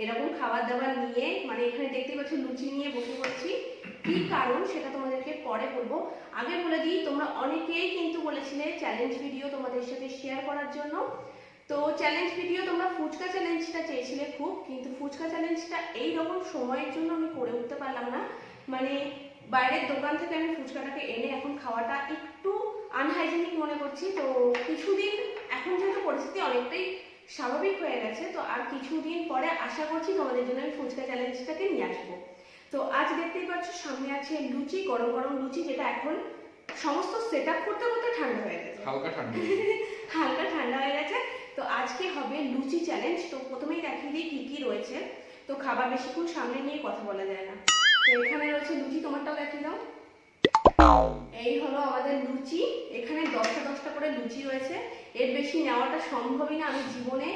এরকম খাবার দাবার নিয়ে, মানে এখানে দেখতে পাচ্ছ লুচি নিয়ে বসে পড়ছি। কি কারণ সেটা তোমাদেরকে পরে বলবো। আগে বলে দিই, তোমরা অনেকেই কিন্তু বলেছিলে চ্যালেঞ্জ ভিডিও তোমাদের সাথে শেয়ার করার জন্য। তো চ্যালেঞ্জ ভিডিও তোমরা ফুচকা চ্যালেঞ্জটা চেয়েছিলে খুব, কিন্তু ফুচকা চ্যালেঞ্জটা এইরকম সময়ের জন্য আমি করে উঠতে পারলাম না। মানে বাইরের দোকান থেকে আমি ফুচকাটাকে এনে এখন খাওয়াটা একটু আনহাইজেনিক মনে করছি। তো কিছুদিন, এখন যেহেতু পরিস্থিতি অনেকটাই স্বাভাবিক হয়ে গেছে, তো আর কিছুদিন পরে আশা করছি তোমাদের জন্য আমি ফুচকা চ্যালেঞ্জটাকে নিয়ে আসবো। তো আজ দেখতেই পাচ্ছ সামনে আছে লুচি, গরম গরম লুচি, যেটা এখন সমস্ত সেট আপ করতে করতে ঠান্ডা হয়ে গেছে, হালকা ঠান্ডা হালকা ঠান্ডা হয়ে গেছে। তো আজকে হবে লুচি চ্যালেঞ্জ। তো প্রথমেই দেখিয়ে দিই কি কি রয়েছে। তো খাবার বেশিক্ষণ সামনে নিয়ে কথা বলা যায় না। তো এখানে রয়েছে লুচি, তোমারটাও দেখিয়ে দাও। এই হলো আমাদের লুচি। এখানে 10টা 10টা করে লুচি রয়েছে, এর বেশি নেওয়াটা সম্ভবই না। আমি জীবনে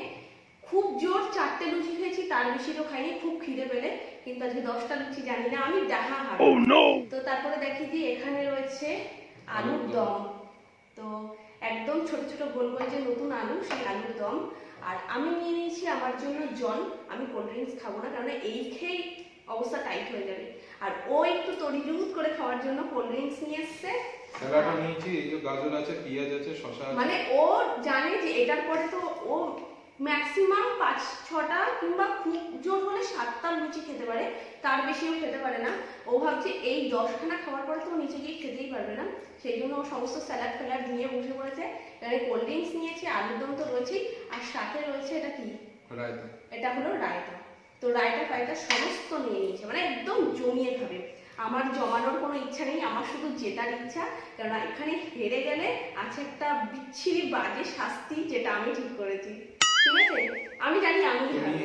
খুব জোর 4টে লুচি খেয়েছি, তার বেশি তো খাইনি খুব খিদে পেলে, কিন্তু আজকে 10টা লুচি জানি না আমি ডাহা হারবো। তো তারপরে দেখিয়ে দিই, এখানে রয়েছে আলুর দম। তো একদম ছোট ছোট গোল গোল যে নতুন আলু, সেই আলুর দম। আর আমি নিয়ে নিয়েছি আমার জন্য জল। আমি কোল্ড ড্রিঙ্কস খাবো না, কারণ এই খেয়ে অবস্থা টাইট হয়ে যাবে। আর ও একটু তড়িজুড় করে খাওয়ার জন্য কোল্ড ড্রিঙ্কস নিয়ে এসছে। স্যালাডও নিয়েছি, এই যে গাজর আছে, পেঁয়াজ আছে, শসা আছে। মানে ও জানে যে এটার পরে তো ও ম্যাক্সিমাম 5-6টা কিংবা খুব জোর হলে 7টা লুচি খেতে পারে, তার বেশিও খেতে পারে না। ও ভাবছে এই 10খানা খাওয়ার পরে তো নিচে গিয়ে খেতেই পারবে না, সেই জন্য ও সমস্ত স্যালাড ফ্যালাড নিয়ে বসে পড়েছে। এবারে কোল্ড ড্রিঙ্কস নিয়েছি, আলুর দম তো রয়েছেই, আর সাথে রয়েছে এটা কি, রায়তা। এটা হলো রায়তা। তো রায়তা ফায়তা সমস্ত নিয়ে নিয়েছে, মানে একদম জমিয়ে খাবে। আমার জমানোর কোনো ইচ্ছা নেই, আমার শুধু জেতার ইচ্ছা। কারণ এখানে হেরে গেলে আছে একটা বিচ্ছিরি বাজে শাস্তি, যেটা আমি ঠিক করেছি। ঠিক আছে, আমি জানি আমি হারবো।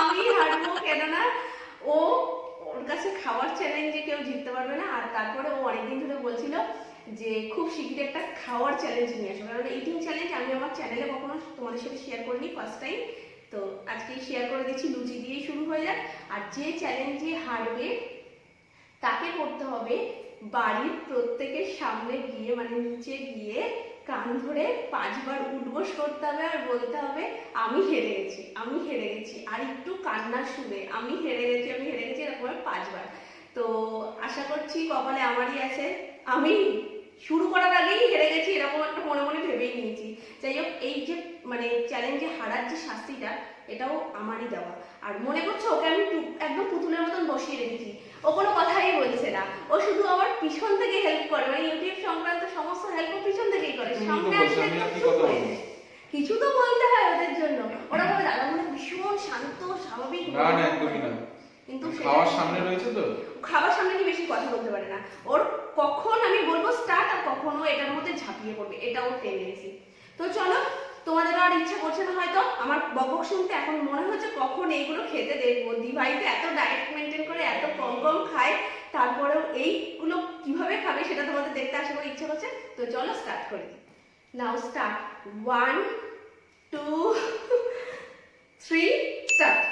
আমি হারবো, কেননা ও, ওর কাছে খাওয়ার চ্যালেঞ্জে কেউ জিততে পারবে না। আর তারপরে ও অনেকদিন ধরে বলছিল যে খুব শীঘ্রই একটা খাওয়ার চ্যালেঞ্জ নিয়ে আসবো, কারণ ইটিং চ্যালেঞ্জ আমি আমার চ্যানেলে কখনো তোমাদের সাথে শেয়ার করিনি, ফার্স্ট টাইম। তো আজকেই শেয়ার করে দিচ্ছি, লুচি দিয়েই শুরু হয়ে যাক। আর যে চ্যালেঞ্জে হারবে তাকে করতে হবে বাড়ির প্রত্যেকের সামনে গিয়ে, মানে নিচে গিয়ে কান ধরে 5বার উঠবোস করতে হবে, আর বলতে হবে আমি হেরে গেছি, আমি হেরে গেছি, আর একটু কান্নার সুরে আমি হেরে গেছি, আমি হেরে গেছি, এরকম 5বার। তো আশা করছি কপালে আমারই আছে, আমি শুরু করার আগেই হেরে গেছি এরকম একটা মনে মনে ভেবেই নিয়েছি। যাই হোক, এই যে মানে চ্যালেঞ্জে হারার যে শাস্তিটা, এটাও আমারই দেওয়া। আর মনে করছো ওকে আমি একদম পুতুলের মতন বসিয়ে রেখেছি, ও কোনো কথাই বলছে না, ও শুধু আমার পিছন থেকে হেল্প করে, মানে ইউটিউব সংক্রান্ত সমস্ত হেল্প ও পিছন থেকেই করে, সামনে আসলে কিছু তো বলতে হয় ওদের জন্য। ওরা বলে দাদা মনে ভীষণ শান্ত স্বাভাবিক, না না একদমই না, কিন্তু খাওয়ার সামনে রয়েছে তো, খাবার সামনে নিয়ে বেশি কথা বলতে পারে না। ওর কখন আমি বলবো স্টার্ট, আর কখন ও এটার মধ্যে ঝাঁপিয়ে পড়বে, এটা ওর টেন্ডেন্সি। তো চলো, তোমাদের আর ইচ্ছা করছে না হয়তো আমার বকবক শুনতে, এখন মনে হচ্ছে কখন এইগুলো খেতে দেখবো। দিভাইতে এত ডায়েট মেনটেন করে, এত কম কম খায়, তারপরেও এইগুলো কিভাবে খাবে সেটা তোমাদের দেখতে আশা করে ইচ্ছা করছে। তো চলো স্টার্ট করি। নাও স্টার্ট, 1 2 3 স্টার্ট।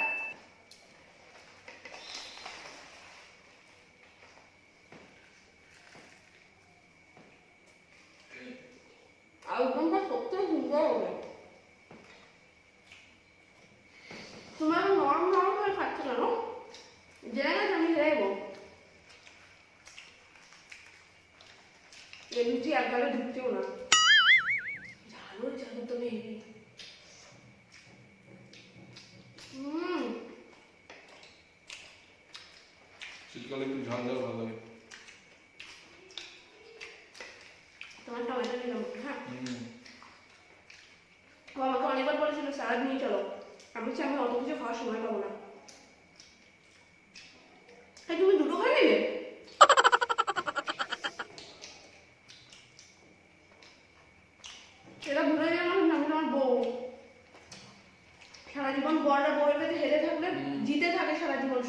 আলুদমটা সত্যি সুন্দর হবে। তোমার নরম নরম করে খাচ্ছে কেন? জেনে গেছে আমি হেরে যাবো। এই লুচি একবারে ঢুকছেও না, ঝালও ঝাল তো নেই। শীতকালে একটু ঝাল ঝাল ভালো লাগে। তোমার টমেটো নিলাম, হ্যাঁ। ও আমাকে অনেকবার বলেছিল স্যালাড নিয়ে চলো, আমি বলছি আমি অত কিছু খাওয়ার সময় পাবো না। তুমি দুটো খাই নিলে? সেটা ভুলে গেলাম, আমি তোমার বউ। সারা জীবন বড়রা বউয়ের কাছে হেরে থাকলে জিতে থাকে সারা জীবন,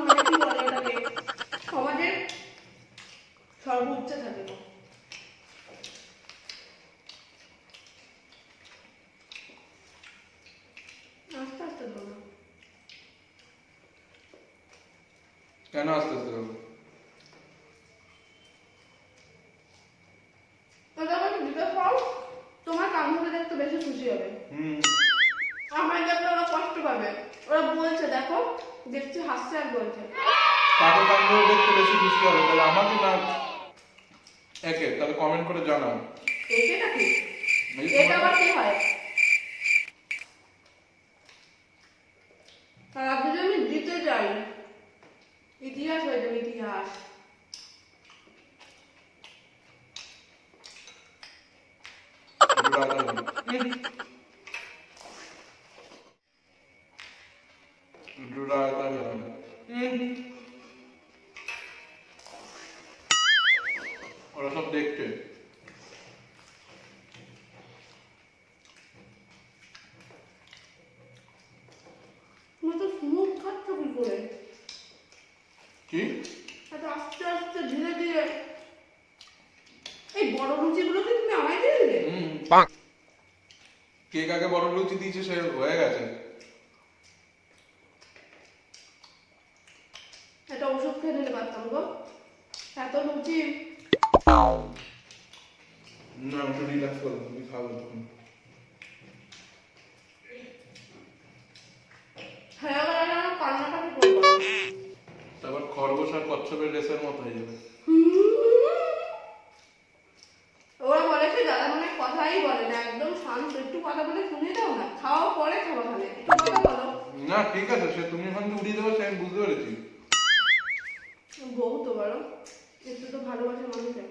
মানে কি বলে ওটাকে, সমাজের সর্বোচ্চে থাকে। আস্তে আস্তে ধরো। কেন আস্তে আস্তে করবো? তোমার কান ধরে দেখতে বেশি খুশি হবে, আমার দেখলে ওরা কষ্ট পাবে। দেখো দেখছি হাসছে আর বলছে কাকে কান্ড দেখতে বেশি খুশি হবে তাহলে আমাকে না একে তাহলে কমেন্ট করে জানাও এটা কি এই এটা আবার কি হয় আর যদি আমি জিতে যাই ইতিহাস হয়ে যাবে ইতিহাস ওরা সব দেখছে তুমি তো স্মুথ খাচ্ছ কি করে কি এত আস্তে আস্তে ধীরে ধীরে এই বড় লুচিগুলো কি তুমি আমায় দিয়ে দিলে কে কাকে বড় লুচি দিয়েছে সে হয়ে গেছে এটা ওষুধ খেয়ে নিতে পারতাম গো এত লুচি না একটু রিল্যাক্স করো তুমি খাবো তখন হয়ে গেলে না কান্নাকাটি করবো তারপর খরগোশ আর কচ্ছপের রেসের মতো হয়ে যাবে ওরা বলে কি দাদা মানে কথাই বলে না একদম শান্ত একটু কথা বলে শুনে দাও না খাওয়া পরে খাওয়া খাবে একটু কথা বলো না ঠিক আছে সে তুমি ওখান থেকে উড়িয়ে দেবো সে আমি বুঝতে পেরেছি বউ তো বলো একটু তো ভালোবাসে মানুষের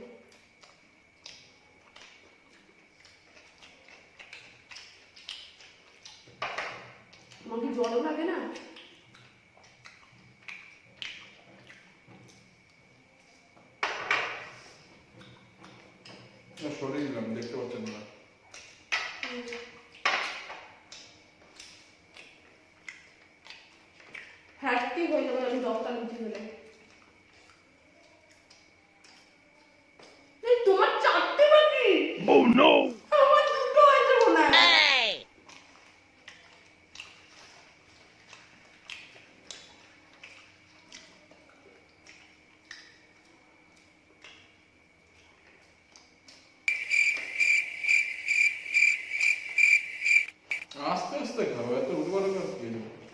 আমার কি জলও লাগে না সরিয়ে দিলাম দেখতে পাচ্ছেন না হ্যাটটি হয়ে যাবে আমি 10টা লুচি হলে এই তোমার 4টে বাকি Oh no! আমার দুটো হয়ে যাবো না আস্তে আস্তে খাবো এত উঠবার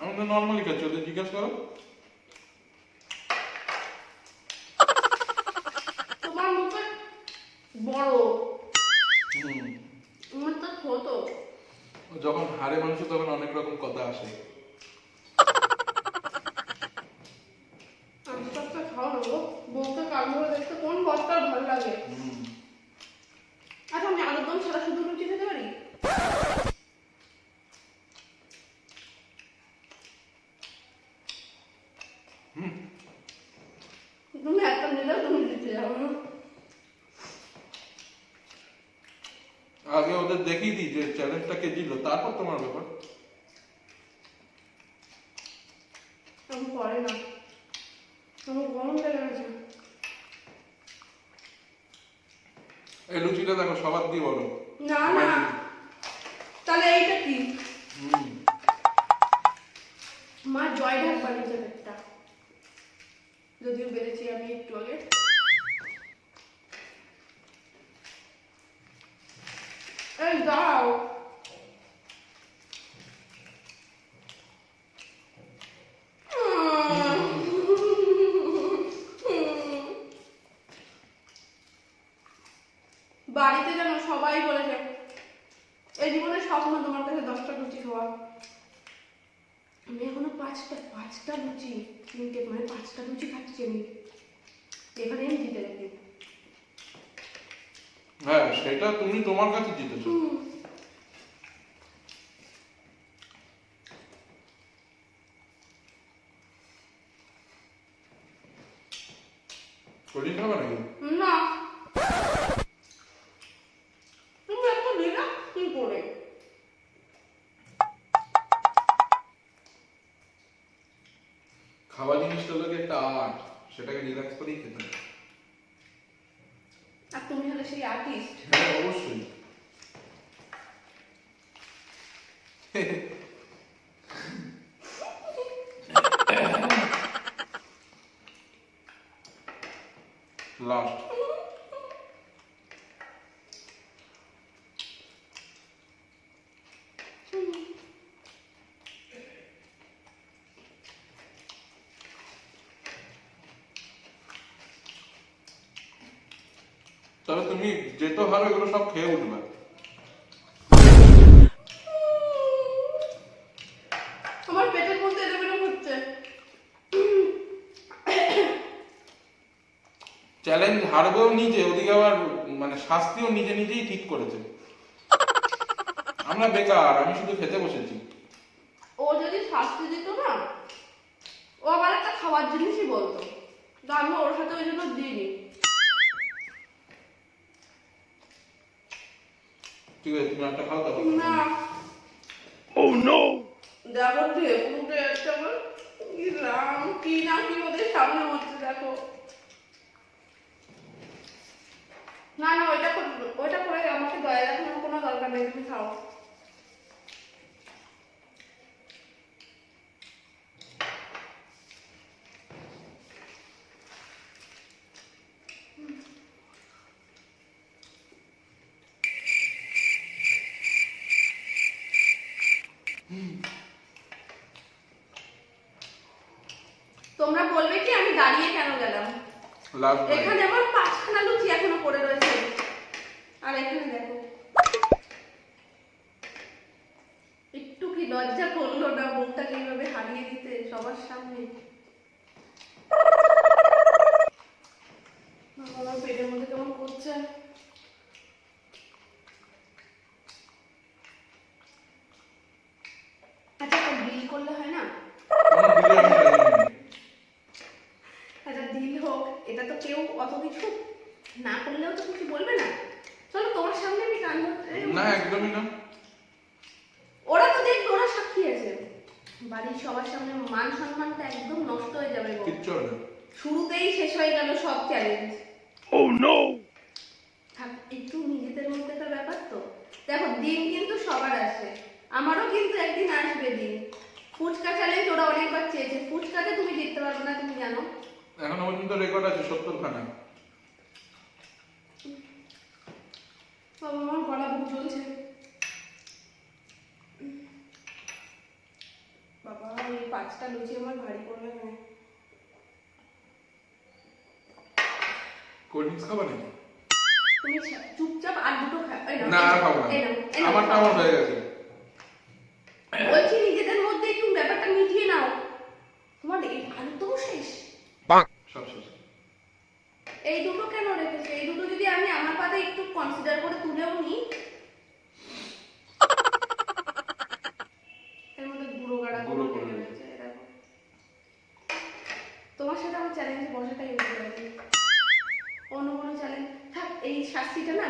আমি তো নর্মালি খাচ্ছি ওদের জিজ্ঞাসা করো তোমার মুখে বড় আমার তো ছোট যখন হারে মানুষ তখন অনেক রকম কথা আসে আমি তো একটা খাও না গো বউকে কাজ করে দেখতে কোন বস্তার ভালো লাগে আচ্ছা আমি আলুর দম ছাড়া শুধু লুচি খেতে পারি তুমি একটা নিলে তুমি জিতে যাবো আগে ওদের দেখিয়ে দিই যে চ্যালেঞ্জটা কে দিল তারপর তোমার ব্যাপার আমি করে না আমার গরম লেগে গেছে এই লুচিটা দেখো সবার দিয়ে বলো না না তাহলে এইটা কি মা জয় ঢাক বানিয়েছে একটা যদিও বেড়েছি আমি একটু আগে এই দাও বাড়িতে যেন সবাই বলেছে এই জীবনের স্বপ্ন তোমার কাছে 10টা লুচি খাওয়া আমি এখনো পাঁচটা লুচি 3টে মানে 5টা লুচি খাচ্ছি আমি এখানে আমি জিতে গেছি হ্যাঁ সেটা তুমি তোমার কাছে জিতেছো শরীর খাবে নাকি না তুমি এত দিলা কি করে খাওয়া জিনিসটা লোকে একটা আর্ট সেটাকে রিল্যাক্স করেই খেতে হয় আর তুমি হলে সেই আর্টিস্ট হ্যাঁ অবশ্যই লাস্ট তবে তুমি যেতে হারো এগুলো সব খেয়ে উঠবে। আমার পেটের মধ্যে এলোমেলো হচ্ছে। চ্যালেঞ্জ হারবেও নিজে, ওদিকে আবার মানে শাস্তিও নিজে নিজেই ঠিক করেছে। আমরা বেকার, আমি শুধু খেতে বসেছি। ও যদি শাস্তি দিত না, ও আবার একটা খাবার জিনিসই বলতো, তো আমি ওর সাথে ওই জন্য দিইনি। ঠিক আছে, তুমি একটা খাও তারপর। না Oh no! দেখো ঢেকুতে একটা আমার কি রাম কি না কি ওদের সামনে হচ্ছে দেখো। না না ওইটা করে আমাকে দয়া দেখানোর কোনো দরকার নেই, তুমি খাও। তোমরা বলবে কি আমি দাঁড়িয়ে কেন গেলাম? লাস্ট এখানে আমার 5খানা লুচি এখনো পড়ে রয়েছে, আর এখানে দেখো একটু কি লজ্জা করলো না মুখটাকে এইভাবে হারিয়ে দিতে সবার সামনে? আমার পেটের মধ্যে কেমন করছে। আচ্ছা একটা ডিল করলে হয় না? আচ্ছা ডিল হোক, এটা তো কেউ অত কিছু না করলেও তো কিছু বলবে না। চলো তোমার সামনে আমি কান ধরতে। না, একদমই না। ওরা তো দেখবে, ওরা সাক্ষী আছে। বাড়ির সবার সামনে মান সম্মানটা একদম নষ্ট হয়ে যাবে গো। কিচ্ছু হবে না। শুরুতেই শেষ হয়ে গেল সব চ্যালেঞ্জ। Oh no! থাক, একটু নিজেদের মধ্যে একটা ব্যাপার তো। দেখো দিন কিন্তু সবার আসে, আমারও কিন্তু একদিন আসবে দিন। ফুচকা চ্যালেঞ্জ ওরা অনেকবার চেয়েছে, ফুচকাতে তুমি জিততে পারবে না, তুমি জানো। এখনো পর্যন্ত রেকর্ড আছে 70 খানা। বাবা আমার গলা বুক জ্বলছে। বাবা এই 5টা লুচি আমার ভারী পড়বে না। কোল্ড ড্রিঙ্কস খাবা নাকি? তুমি চুপচাপ আর দুটো না, আর খাবো না। আমারটা আমার হয়ে গেছে। বলছি নিজেদের মধ্যে একটু ব্যাপারটা মিটিয়ে নাও। তোমার এই আলু তো শেষ, সব শেষ। এই দুটো কেন রেখেছে? এই দুটো যদি আমি আমার পাতে একটু কনসিডার করে তুলেও নিই, এর মধ্যে গুঁড়ো গাড়া গুঁড়ো করে করে রয়েছে দেখো। তোমার সাথে আমার চ্যালেঞ্জে বসাটাই হতে পারে। অন্য কোনো চ্যালেঞ্জ থাক, এই শাস্তিটা না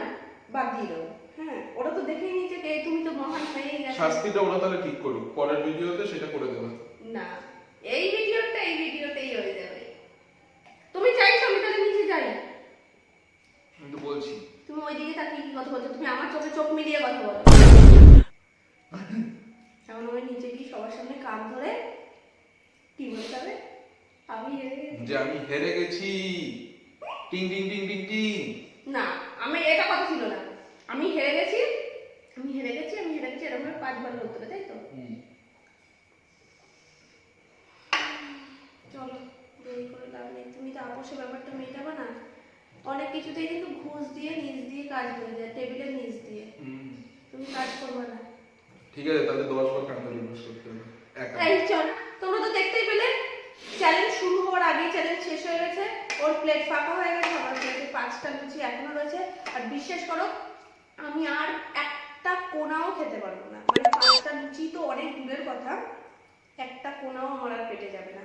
বাদ দিয়ে দেবো। হ্যাঁ ওরা তো দেখেই নিয়েছে যে তুমি তো মহান হয়েই গেছো। শাস্তিটা ওরা তাহলে ঠিক করুক, পরের ভিডিওতে সেটা করে দেবে। না এই ভিডিওতেই হয়ে যাবে। তুমি চাইছো আমি তাহলে নিচে যাই? আমি তো বলছি। তুমি ওইদিকে তাকিয়ে কি কথা বলছো? তুমি আমার চোখে চোখ মিলিয়ে কথা বলো। এখন ওই নিচে গিয়ে সবার সামনে কান ধরে কি বলতে হবে? আমি হেরে গেছি। যে আমি হেরে গেছি। টিং টিং টিং টিং টিং। না আমি এটা কথা ছিল না। আমি হেরে গেছি এরকম 5বার বলতে হবে, তাই তো? চলো দেরি করে লাভ নেই। তুমি তো আপোষে ব্যাপারটা মেটাবে না। অনেক কিছুতেই কিন্তু ঘুষ দিয়ে নিচ দিয়ে কাজ হয়ে যায়, টেবিলের নিচ দিয়ে। তুমি কাজ করবে না। ঠিক আছে, তাহলে 10 বার কান্না রিভার্স করতে হবে। একা। এই চল, তোমরা তো দেখতেই পেলে চ্যালেঞ্জ শুরু হওয়ার আগেই চ্যালেঞ্জ শেষ হয়ে গেছে। ওর প্লেট ফাঁকা হয়ে গেছে, আমার প্লেটে 5টা লুচি এখনো রয়েছে। আর বিশ্বাস করো আমি আর একটা কোনাও খেতে পারবো না। মানে 5টা লুচি তো অনেক দূরের কথা, একটা কোনাও আমার আর পেটে যাবে না।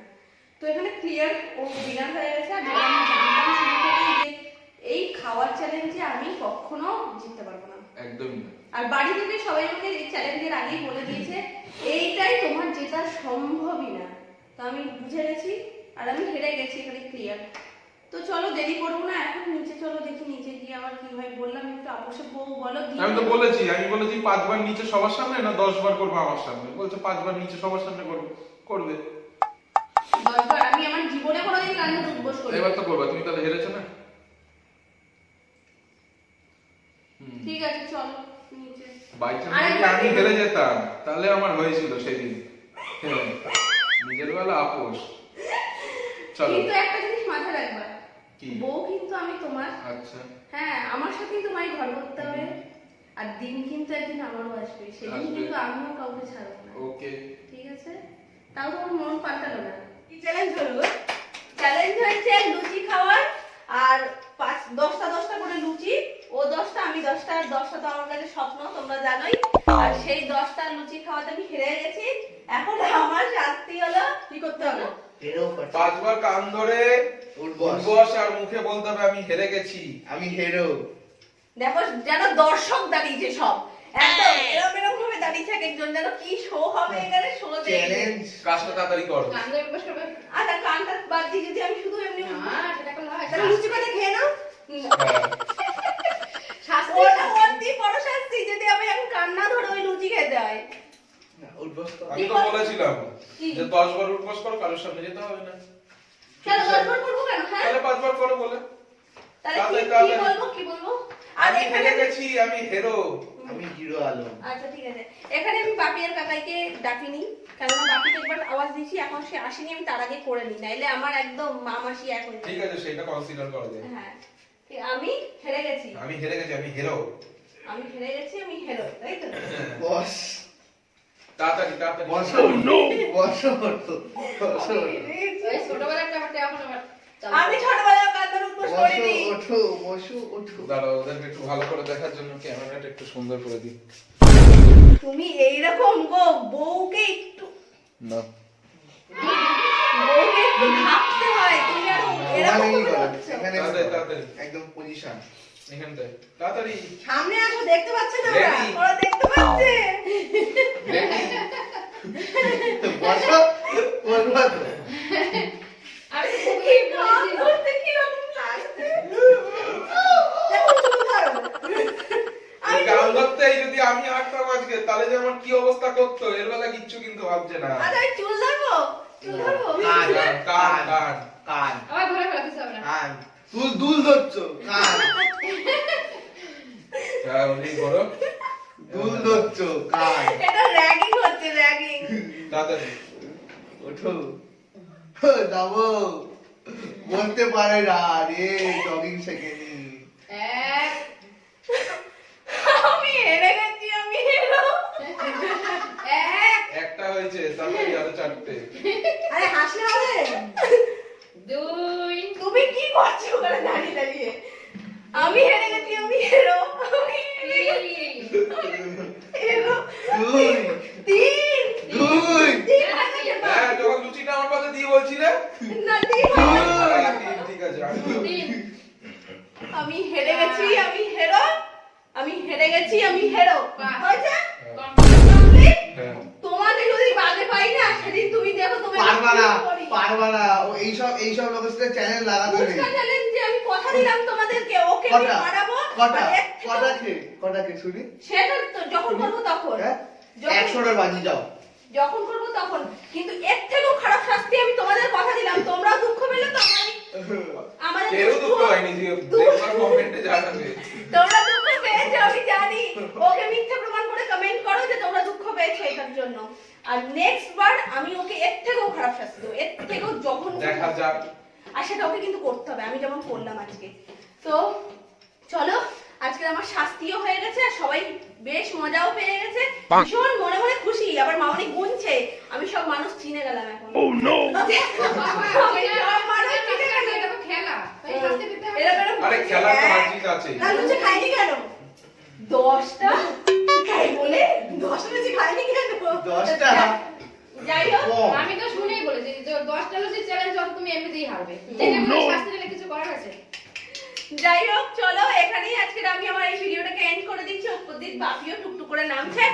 তো এখানে ক্লিয়ার ও উইনার হয়ে গেছে। আর যেটা আমি জানতাম শুরু থেকেই যে এই খাওয়ার চ্যালেঞ্জে আমি কখনো জিততে পারবো না, একদমই না। আর বাড়ি থেকে সবাই আমাকে এই চ্যালেঞ্জের আগেই বলে দিয়েছে এইটাই তোমার জেতা সম্ভবই না। তো আমি বুঝে গেছি আর আমি হেরে গেছি এখানে ক্লিয়ার। তো চলো দেরি করবো না, এখন নিচে চলো, দেখি নিচে গিয়ে আবার কি হয়। বললাম একটু আপোষে বউ বলো দিয়ে আমি তো বলেছি 5 বার নিচে সবার সামনে না 10 বার করবো আমার সামনে। বলছে 5 বার নিচে সবার সামনে করবে। 10 বার আমি আমার জীবনে কোনোদিন রান্না উদ্বোস করি। এবার তো করবা, তুমি তাহলে হেরেছো না। ঠিক আছে চলো নিচে। বাই চান্স যদি আমি হেরে যেতাম তাহলে আমার হয়েছিল সেদিন। নিজের বেলা আপোষ। চলো। কিন্তু একটা জিনিস মাথায় রাখবা, কি? বউ কিন্তু আমি তোমার। আচ্ছা হ্যাঁ, আমার সাথেই তোমায় ঘর করতে হবে। আর দিন কিন্তু একদিন আমারও আসবে, সেদিন আসবে। কিন্তু আমিও কাউকে ছাড়বো না। ওকে ঠিক আছে? তাও তোমার মন পাল্টালো না। কি চ্যালেঞ্জ হলো? চ্যালেঞ্জ হয়েছে লুচি খাওয়ার, আর 10টা করে লুচি, ও 10টা আমি 10টা, আর 10টা তো আমার কাছে স্বপ্ন, তোমরা জানোই। আর সেই 10টা লুচি খাওয়াতে আমি হেরে গেছি। এখন আমার শাস্তি হলো কি করতে হবে? হেরো পাচ্ছি। 5বার কান ধরে উঠবস। উঠবস আর মুখে বলতে হবে আমি হেরে গেছি। আমি হেরো। দেখো যেন দর্শক দাঁড়িয়েছে সব, একদম এরকম এরকম ভাবে দাঁড়িয়েছে এক একজন, যেন কি শো হবে এখানে, শো চ্যালেঞ্জ। কাজটা তাড়াতাড়ি করো। আচ্ছা কানটা বাদ দিয়ে যদি আমি শুধু এমনি তাহলে লুচি করে খেয়ে নাও। হ্যাঁ ওটা অতি বড় শাস্তি যদি আমি এখন কান্না ধরে ওই লুচি খেতে হয়। উঠবস তো। আমি তো বলেছিলাম কি? যে 10বার উঠবস করো, কারোর সামনে যেতে হবে না। কেন 10বার করবো কেন? হ্যাঁ তাহলে 5বার করো বলে। তাহলে তাড়াতাড়ি, কি তাড়াতাড়ি। বলবো কি বলবো? আর আমি এখানে হেরে গেছি, আমি হেরো। আমি হিরো আলম। আচ্ছা ঠিক আছে, এখানে আমি বাপি আর কাকাইকে ডাকিনি, কারণ বাপিকে একবার আওয়াজ দিয়েছি, এখন সে আসেনি, আমি তার আগে করে নিই, নাইলে আমার একদম মা মাসি এক হয়ে ঠিক যাবে। আছে, সেটা কনসিডার করা যায়। হ্যাঁ আমি হেরে গেছি, আমি হেরে গেছি, আমি হেরো। আমি হেরে গেছি, আমি হেরো, তাই তো? বস। তাড়াতাড়ি তাড়াতাড়ি। বসো। বসো তো। বসো। আমি ছোটবেলায় কান্দার উপোস বসো, করিনি। ওঠো, বসো, ওঠো। দাঁড়াও, ওদেরকে একটু ভালো করে দেখার জন্য ক্যামেরাটা একটু সুন্দর করে দিই। তুমি এইরকম গো, বউকে একটু না বউকে একটু ভাবতে হয়, তুমি আর এরকম সমানেই করে করো। করছো। এখানে তাড়াতাড়ি, করো। তাড়াতাড়ি। একদম পজিশন। এখানটায় তাড়াতাড়ি। সামনে আসো, দেখতে পাচ্ছে না ওরা? Ready? ওরা দেখতে পাচ্ছে। রেডি? বসো। বসবা তো। এই কান ধরতে কিরকম লাগছে। দেখো, চুল ধরো। এই গান ধরতেই যদি আমি হাঁটতাম আজকে, তাহলে যে আমার কি অবস্থা করতো, এর বেলা কিচ্ছু কিন্তু ভাবছে না। আরে আমি চুল ধরবো, চুল ধরবো। কান, কান, কান। কান। কান। দুল ধরছো। কান। হ্যাঁ, ওই করো। দুল ধরছো। কান। এটা র্যাগিং হচ্ছে, র্যাগিং। তাড়াতাড়ি। ওঠো। যাবো। বলতে পারে না রে, জগিং শেখেনি। আমি হেরে গেছি, আমি হেরো। একটা হয়েছে, তাড়াতাড়ি আরো 4টে। আরে হাসলে হবে? তুমি কি করছো ওখানে দাঁড়িয়ে দাঁড়িয়ে? আমি হেরে গেছি, আমি হেরো, আমি হেরে গেছি। হেরো। দুই। 3 দুই। 3 হয়ে গেছে। হ্যাঁ, যখন লুচিটা আমার পাশে দিয়ে বলছিলে। না 3 হবে। ঠিক আছে, আমি আমি হেরে গেছি, আমি হেরো, আমি হেরে গেছি, আমি হেরো। হয়েছে? Complete? হ্যাঁ। তোমাকে যদি বাজে পাই না, সেদিন তুমি দেখো তোমাকে পারবা না, কি করি। পারবা না। ও এইসব লোকের সাথে চ্যানেল লাগাতে নেই। ফুচকা চ্যালেঞ্জে আমি কথা দিলাম তোমাদেরকে, ওকে আমি কটা? মারাবো। কটা? আর এর থেকেও- কটাকে শুনি? সেটা তো যখন করবো তখন। হ্যাঁ? যখন- 100টার বাজি যাও। যখন করবো তখন। কিন্তু এর থেকেও খারাপ শাস্তি আমি তোমাদের কথা দিলাম, তোমরাও দুঃখ পেলে তো আমাদের কেউ দুষ্টু দুঃখ হয়নি, যে দেখবার কমেন্টে জানাবে। তোমরা দুঃখ পেয়েছো, আমি জানি। ওকে মিথ্যা প্রমাণ করে কমেন্ট করো যে তোমরা দুঃখ পেয়েছো এটার জন্য। আর নেক্সট বার আমি ওকে এর থেকেও খারাপ শাস্তি দেবো, এর থেকেও যখন দেখা যাক। আর সেটা ওকে কিন্তু করতে হবে, আমি যেমন করলাম আজকে। তো চলো, আজকে আমার শাস্তিও হয়ে গেছে, আর সবাই বেশ মজাও পেয়ে গেছে, ভীষণ মনে মনে খুশি। আবার মামনি গুনছে, আমি সব মানুষ চিনে গেলাম এখন। Oh no! আমি সব মানুষ চিনে গেলাম। এরকম এরকম আরে করছে। খেলার তো হার জিত আছে। না, লুচি খাইনি কেন? 10টা তাই বলে 10টা লুচি খাইনি কেন? 10টা? যাই হোক, কম। আমি তো শুনেই বলেছি যে 10টা লুচি চ্যালেঞ্জ যত তুমি এমনিতেই হারবে। জেনে বলে শাস্তি দিলে কিছু করার আছে? যাই হোক, চলো এখানেই আজকের আমি আমার এই ভিডিওটাকে এন্ড করে দিচ্ছি। উপদিক বাপিও টুকটুক করে নামছে।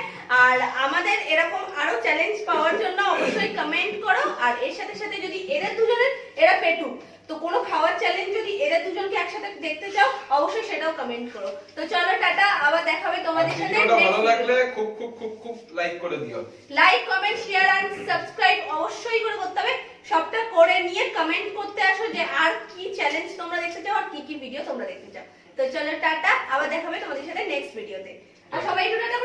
আর আমাদের এরকম আরো চ্যালেঞ্জ পাওয়ার জন্য অবশ্যই কমেন্ট করো। আর এর সাথে সাথে যদি এরা পেটু, তো কোনো খাওয়ার চ্যালেঞ্জ যদি এদের দুজনকে একসাথে দেখতে চাও, অবশ্যই সেটাও কমেন্ট করো। তো চলো টাটা, আবার দেখা হবে তোমাদের সাথে। ভিডিওটা ভালো লাগলে খুব খুব খুব খুব লাইক করে দিও। লাইক, কমেন্ট, শেয়ার আর সাবস্ক্রাইব অবশ্যই করে করতে হবে। সবটা করে নিয়ে কমেন্ট করতে আসো যে আর কি চ্যালেঞ্জ তোমরা দেখতে চাও, আর কি কি ভিডিও তোমরা দেখতে চাও। তো চলো টাটা, আবার দেখা হবে তোমাদের সাথে নেক্সট ভিডিওতে। আর সবাই একটু টাটা